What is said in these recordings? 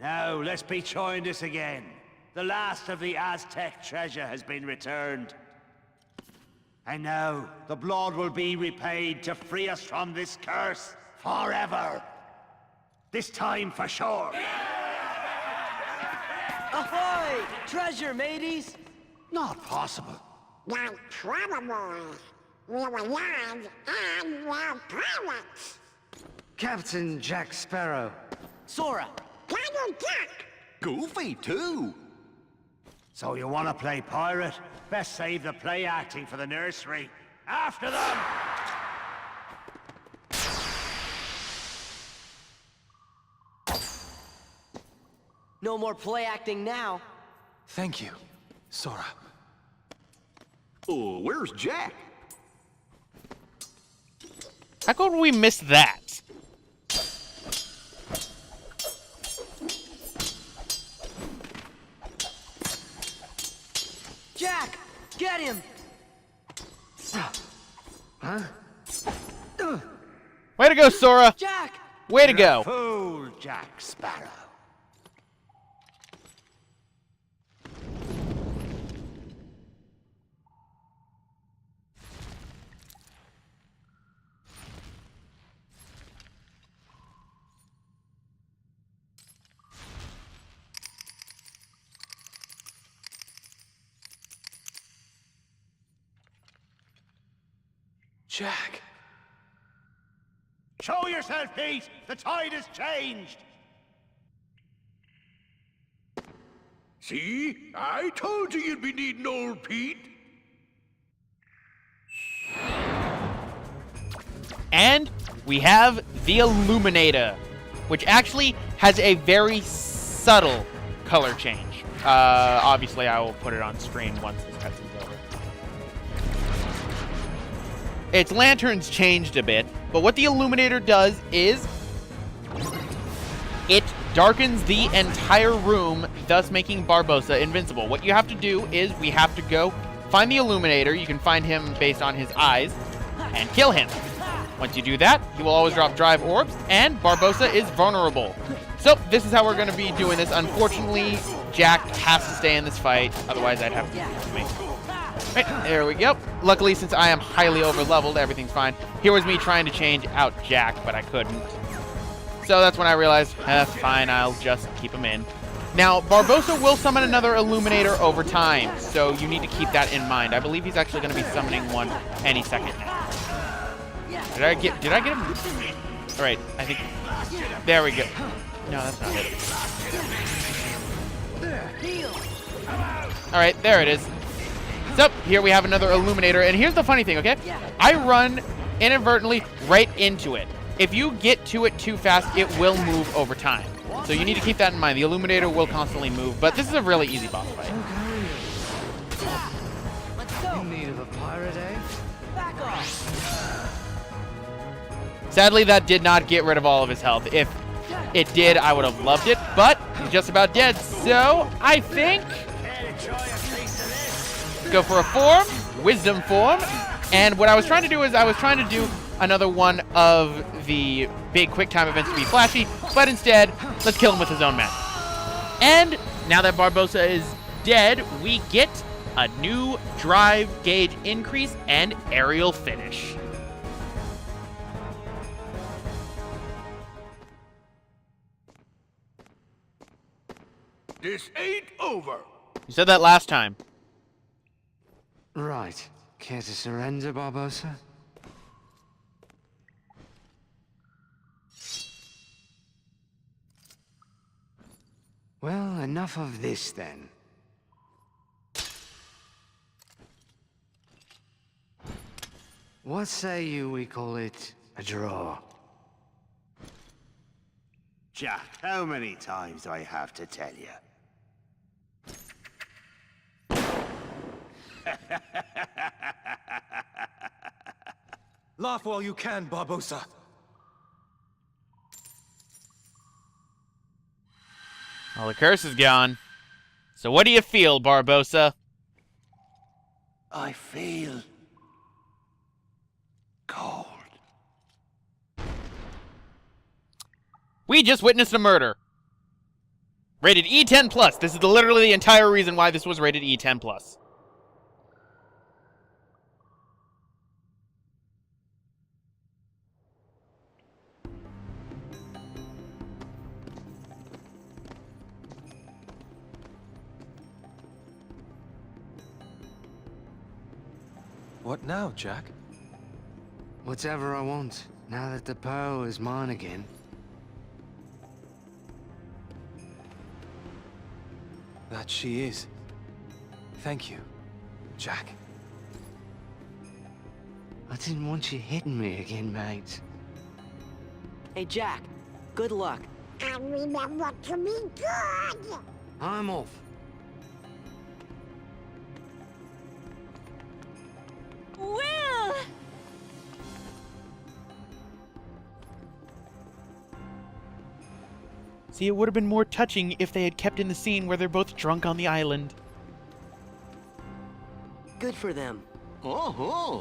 Now, let's be trying this again. The last of the Aztec treasure has been returned. And now, the blood will be repaid to free us from this curse forever. This time for sure. Ahoy! Treasure, mateys! Not possible. Not probable. We were land and we're pirates. Captain Jack Sparrow. Sora! Donald Duck! Goofy, too. So you want to play pirate? Best save the play acting for the nursery. After them! No more play acting now. Thank you, Sora. Oh, where's Jack? How could we miss that? Jack! Get him! Huh? Way to go, Sora! Jack! Way to go! Fool, Jack Sparrow. Jack. Show yourself, Pete! The tide has changed! See? I told you you'd be needing old Pete. And we have the Illuminator, which actually has a very subtle color change. Obviously, I will put it on screen once this cutscene's over. Its lanterns changed a bit, but what the Illuminator does is it darkens the entire room, thus making Barbossa invincible. What you have to do is we have to go find the Illuminator. You can find him based on his eyes and kill him. Once you do that, he will always drop drive orbs, and Barbossa is vulnerable. So this is how we're going to be doing this. Unfortunately, Jack has to stay in this fight, otherwise I'd have to make it. Right, there we go. Luckily, since I am highly over-leveled, everything's fine. Here was me trying to change out Jack, but I couldn't. So that's when I realized, fine, I'll just keep him in. Now, Barbossa will summon another Illuminator over time, so you need to keep that in mind. I believe he's actually going to be summoning one any second now. Did I get him? All right, I think, there we go. No, that's not it. All right, there it is. So, here we have another Illuminator, and here's the funny thing, okay? I run inadvertently right into it. If you get to it too fast, it will move over time. So you need to keep that in mind. The Illuminator will constantly move, but this is a really easy boss fight. In need of a pirate, eh? Back off! Sadly, that did not get rid of all of his health. If it did, I would have loved it, but he's just about dead. So, I think go for a form, wisdom form, and what I was trying to do is I was trying to do another one of the big quick time events to be flashy, but instead, let's kill him with his own magic. And now that Barbossa is dead, we get a new drive gauge increase and aerial finish. This ain't over. You said that last time. Right. Care to surrender, Barbossa? Well, enough of this then. What say you we call it a draw? Jack, how many times do I have to tell you? Laugh while you can, Barbossa. Well, the curse is gone. So what do you feel, Barbossa? I feel cold. We just witnessed a murder. Rated E10 plus. This is literally the entire reason why this was rated E10 plus. What now, Jack? Whatever I want, now that the pearl is mine again. That she is. Thank you, Jack. I didn't want you hitting me again, mate. Hey, Jack. Good luck. And remember to be good. I'm off. Will! See, it would have been more touching if they had kept in the scene where they're both drunk on the island. Good for them. Uh-huh.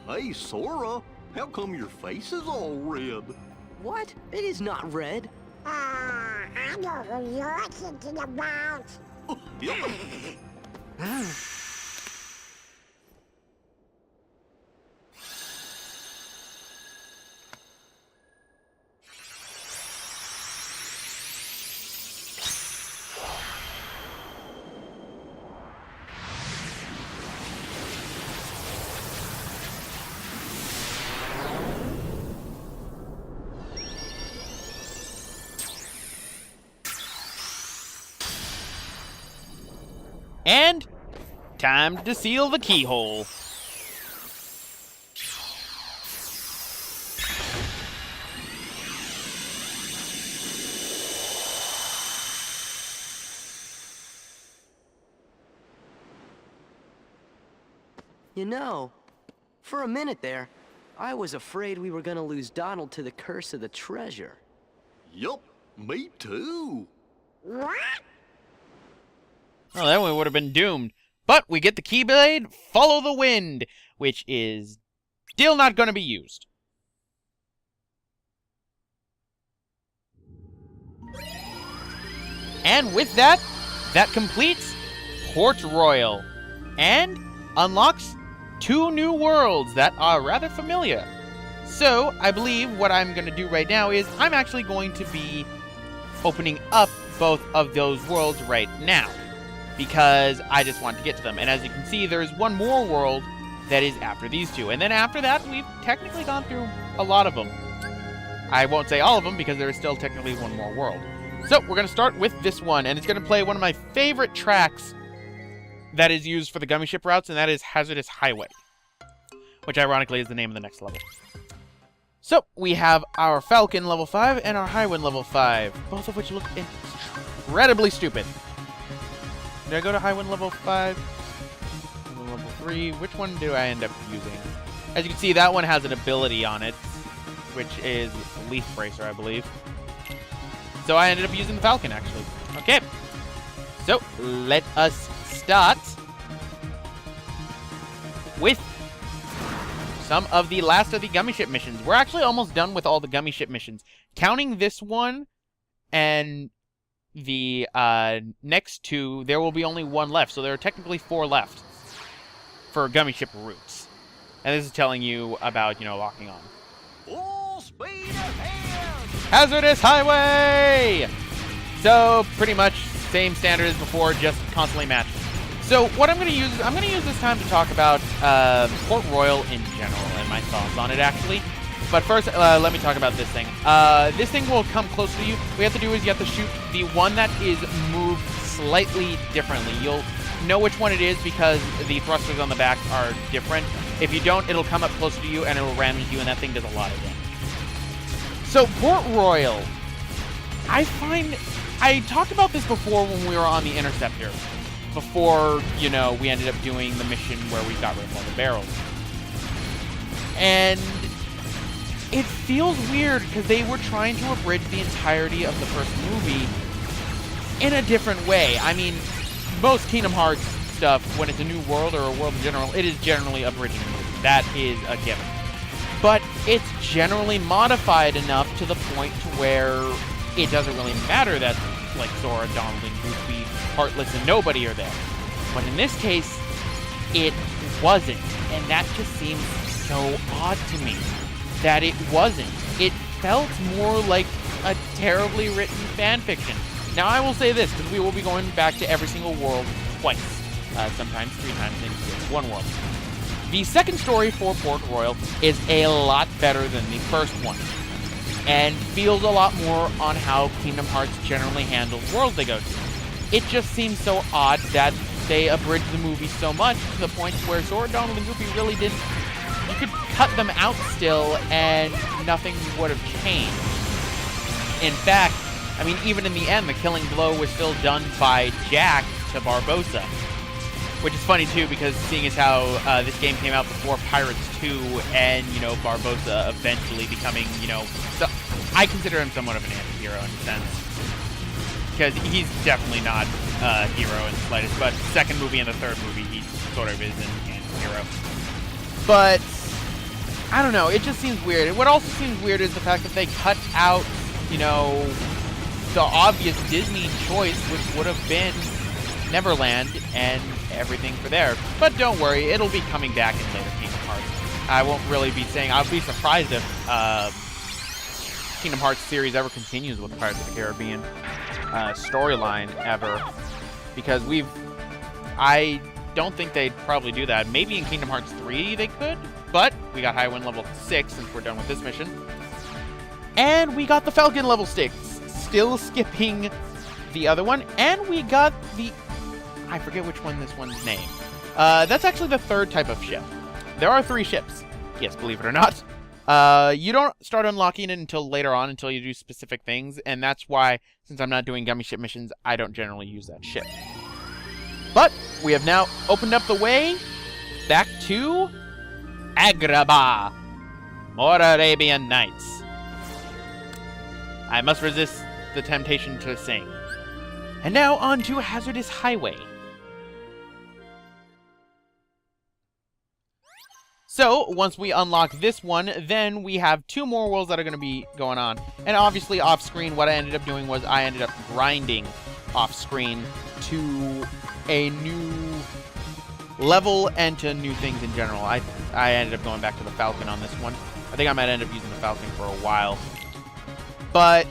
Hey, Sora, how come your face is all red? What? It is not red. I know who you're thinking about. And time to seal the keyhole. You know, for a minute there, I was afraid we were gonna lose Donald to the curse of the treasure. Yup, me too. What? Well, then we would have been doomed. But we get the Keyblade, Follow the Wind, which is still not going to be used. And with that, that completes Port Royal and unlocks 2 new worlds that are rather familiar. So, I believe what I'm going to do right now is I'm actually going to be opening up both of those worlds right now, because I just want to get to them. And as you can see, there's one more world that is after these 2. And then after that, we've technically gone through a lot of them. I won't say all of them, because there is still technically one more world. So, we're going to start with this one, and it's going to play one of my favorite tracks that is used for the Gummy Ship routes, and that is Hazardous Highway, which ironically is the name of the next level. So, we have our Falcon level 5 and our Highwind level 5, both of which look incredibly stupid. Did I go to Highwind level 5? Level 3? Which one do I end up using? As you can see, that one has an ability on it, which is Leaf Bracer, I believe. So I ended up using the Falcon, actually. Okay. So, let us start with some of the last of the Gummy Ship missions. We're actually almost done with all the Gummy Ship missions. Counting this one and the next 2, there will be only 1 left. So there are technically 4 left for Gummy Ship routes. And this is telling you about, locking on. Full speed ahead! Hazardous Highway! So, pretty much same standard as before, just constantly matched. So, what I'm going to use is, I'm going to use this time to talk about Port Royal in general and my thoughts on it, actually. But first, let me talk about this thing. This thing will come close to you. What you have to do is you have to shoot the one that is moved slightly differently. You'll know which one it is because the thrusters on the back are different. If you don't, it'll come up close to you and it'll ram into you, and that thing does a lot of damage. So, Port Royal, I talked about this before when we were on the Interceptor. Before, we ended up doing the mission where we got rid of all the barrels. And it feels weird because they were trying to abridge the entirety of the first movie in a different way. I mean, most Kingdom Hearts stuff, when it's a new world or a world in general, it is generally abridging the movie. That is a given. But it's generally modified enough to the point to where it doesn't really matter that, like, Zora, Donald, and Goofy, Heartless, and Nobody are there. But in this case, it wasn't. And that just seems so odd to me, that it wasn't. It felt more like a terribly written fanfiction. Now, I will say this, because we will be going back to every single world twice. Sometimes 3 times in just one world. The second story for Port Royal is a lot better than the first one, and feels a lot more on how Kingdom Hearts generally handles worlds they go to. It just seems so odd that they abridged the movie so much to the point where Zora, Donald, and Goofy really didn't... You could cut them out still, and nothing would have changed. In fact, I mean, even in the end, the killing blow was still done by Jack to Barbossa. Which is funny, too, because seeing as how this game came out before Pirates 2 and, you know, Barbossa eventually becoming, you know... So, I consider him somewhat of an anti-hero in a sense. Because he's definitely not a hero in the slightest, but second movie and the third movie, he sort of is an anti-hero. But, I don't know, it just seems weird. And what also seems weird is the fact that they cut out, you know, the obvious Disney choice, which would have been Neverland and everything for there. But don't worry, it'll be coming back in later Kingdom Hearts. I won't really be saying... I'll be surprised if Kingdom Hearts series ever continues with the Pirates of the Caribbean storyline ever. Because I don't think they'd probably do that. Maybe in Kingdom Hearts 3 they could, but we got Highwind level 6 since we're done with this mission. And we got the Falcon level 6, still skipping the other one. And we got the... I forget which one this one's name. That's actually the third type of ship. There are 3 ships. Yes, believe it or not. You don't start unlocking it until later on, until you do specific things. And that's why, since I'm not doing gummy ship missions, I don't generally use that ship. But we have now opened up the way back to Agrabah, more Arabian Nights. I must resist the temptation to sing. And now on to Hazardous Highway. So, once we unlock this one, then we have 2 more worlds that are going to be going on. And obviously, off-screen, what I ended up doing was I ended up grinding off-screen to a new level and to new things in general. I ended up going back to the Falcon on this one. I think I might end up using the Falcon for a while. But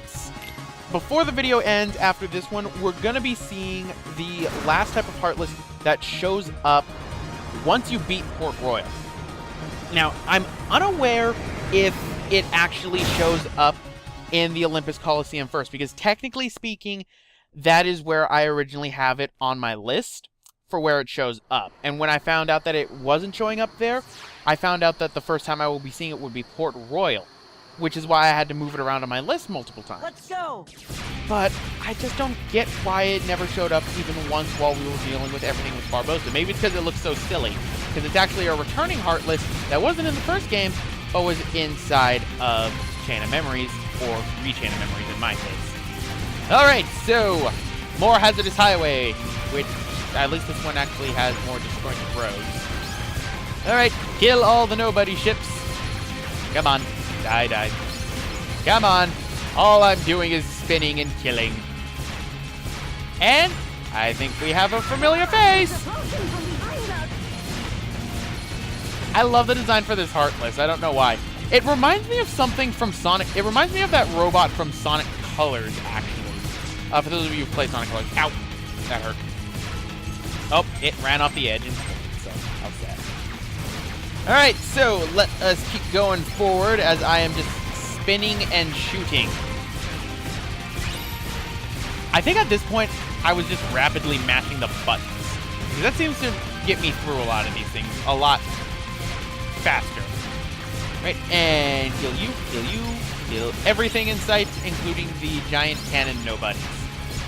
before the video ends, after this one, we're going to be seeing the last type of Heartless that shows up once you beat Port Royal. Now, I'm unaware if it actually shows up in the Olympus Coliseum first, because technically speaking, that is where I originally have it on my list for where it shows up. And when I found out that it wasn't showing up there, I found out that the first time I will be seeing it would be Port Royal, which is why I had to move it around on my list multiple times. Let's go! But I just don't get why it never showed up even once while we were dealing with everything with Barbossa. Maybe it's because it looks so silly. Because it's actually a returning Heartless that wasn't in the first game, but was inside of Chain of Memories, or Re-Chain of Memories in my case. Alright, so, more Hazardous Highway, which, at least this one actually has more disjointed roads. Alright, kill all the nobody ships. Come on. Die, die. Come on. All I'm doing is spinning and killing. And I think we have a familiar face. I love the design for this Heartless. I don't know why. It reminds me of something from Sonic. It reminds me of that robot from Sonic Colors, actually. For those of you who play Sonic Colors. Ow. That hurt. Oh, it ran off the edge and killed me, so how sad. Alright, so let us keep going forward as I am just spinning and shooting. I think at this point, I was just rapidly mashing the buttons. Because that seems to get me through a lot of these things a lot faster. Right, and kill you, kill everything in sight, including the giant cannon nobodies.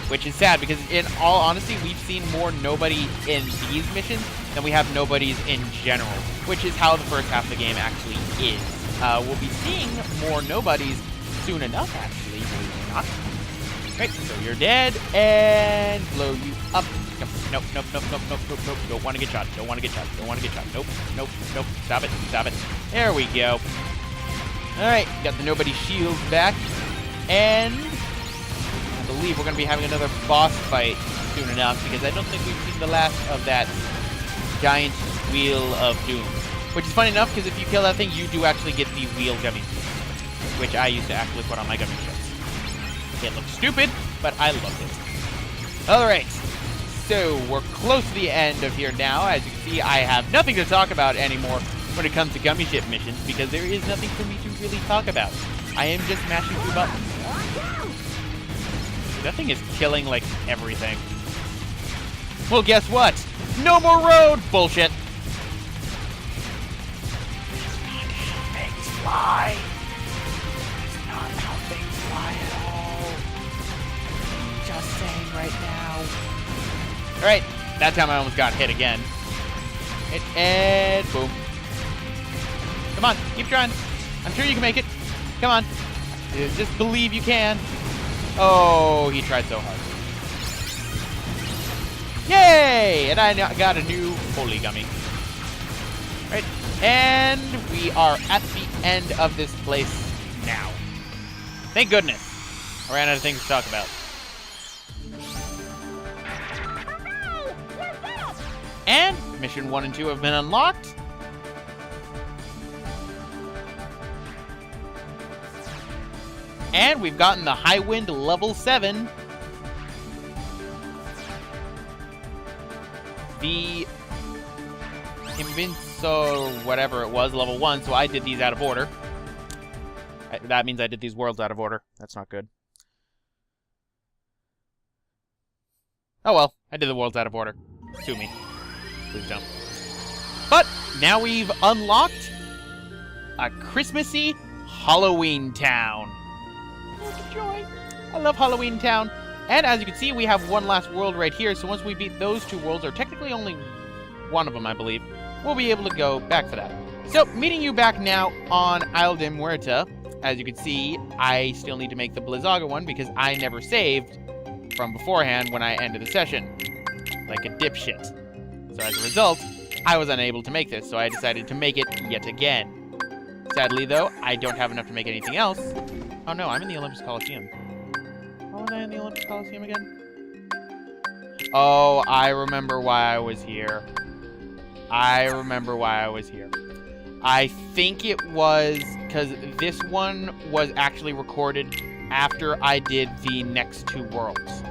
Which is sad, because in all honesty, we've seen more nobody in these missions than we have nobodies in general. Which is how the first half of the game actually is. We'll be seeing more nobodies soon enough, actually, believe it or not. Right, so you're dead, and blow you up. Nope, nope, nope, nope, nope, nope, nope. Don't want to get shot, don't want to get shot, don't want to get shot. Nope, nope, nope. Stop it, stop it. There we go. Alright, got the nobody shield back. And I believe we're going to be having another boss fight soon enough, because I don't think we've seen the last of that giant wheel of doom. Which is funny enough, because if you kill that thing, you do actually get the wheel gummies, which I used to actually put on my gummy ships. It looks stupid, but I love it. Alright, so we're close to the end of here now. As you can see, I have nothing to talk about anymore when it comes to gummy ship missions, because there is nothing for me to really talk about. I am just mashing through buttons. That thing is killing, like, everything. Well, guess what? No more road! Bullshit. Things fly. It's not how things fly at all. Just saying right now. Alright, that time I almost got hit again. And boom. Come on, keep trying. I'm sure you can make it. Come on. Just believe you can. Oh, he tried so hard. Yay! And I got a new holy gummy. Right, and we are at the end of this place now. Thank goodness. I ran out of things to talk about. And mission 1 and 2 have been unlocked. And we've gotten the High Wind level 7. The Invinso, whatever it was, level 1, so I did these out of order. That means I did these worlds out of order. That's not good. Oh well, I did the worlds out of order. Sue me. Please don't. But now we've unlocked a Christmassy Halloween Town. Oh, joy. I love Halloween Town. And as you can see, we have one last world right here, so once we beat those 2 worlds, or technically only one of them, I believe, we'll be able to go back for that. So, meeting you back now on Isle de Muerta. As you can see, I still need to make the Blizzaga one because I never saved from beforehand when I ended the session. Like a dipshit. So as a result, I was unable to make this, so I decided to make it yet again. Sadly, though, I don't have enough to make anything else. Oh no, I'm in the Olympus Coliseum. Why was I in the Olympus Coliseum again? Oh, I remember why I was here. I remember why I was here. I think it was because this one was actually recorded after I did the next 2 worlds.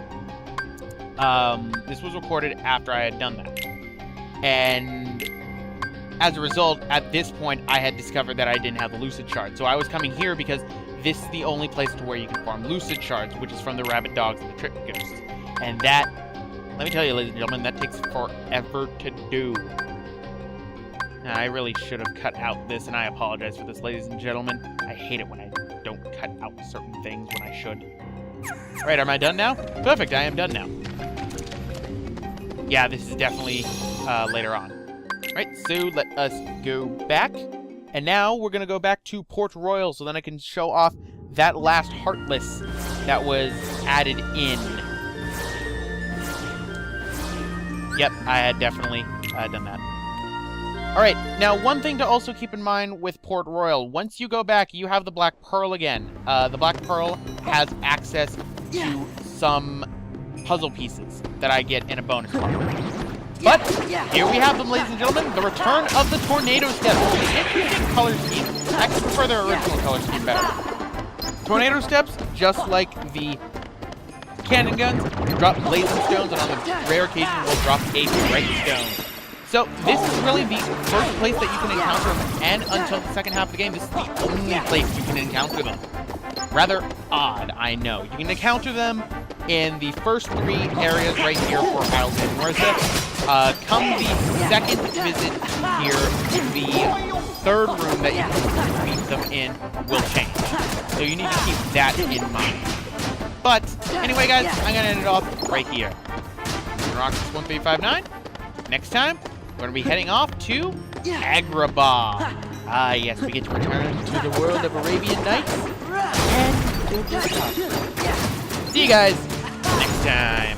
This was recorded after I had done that. And as a result, at this point, I had discovered that I didn't have the Lucid Shard. So I was coming here because this is the only place to where you can farm Lucid Shards, which is from the Rabbit Dogs and the Trip Ghosts. And that, let me tell you, ladies and gentlemen, that takes forever to do. Now, I really should have cut out this, and I apologize for this, ladies and gentlemen. I hate it when I don't cut out certain things when I should. Alright, am I done now? Perfect, I am done now. Yeah, this is definitely later on. Right, so let us go back. And now we're going to go back to Port Royal so then I can show off that last Heartless that was added in. Yep, I had definitely done that. Alright, now one thing to also keep in mind with Port Royal, once you go back, you have the Black Pearl again. The Black Pearl has access to some puzzle pieces that I get in a bonus part. But here we have them, ladies and gentlemen, the return of the Tornado Steps. Interesting color scheme. I actually prefer their original color scheme better. Tornado Steps, just like the cannon guns, drop blazing stones, and on the rare occasion will drop a bright stone. So this is really the first place that you can encounter them, and until the second half of the game, this is the only place you can encounter them. Rather odd, I know. You can encounter them in the first 3 areas right here for Isle de Muerta. Come the second visit here, the 3rd room that you can beat them in will change. So you need to keep that in mind. But anyway, guys, I'm going to end it off right here. Roxas 1359. Next time, we're going to be heading off to Agrabah. Ah, yes, we get to return to the world of Arabian Nights. And see you guys next time.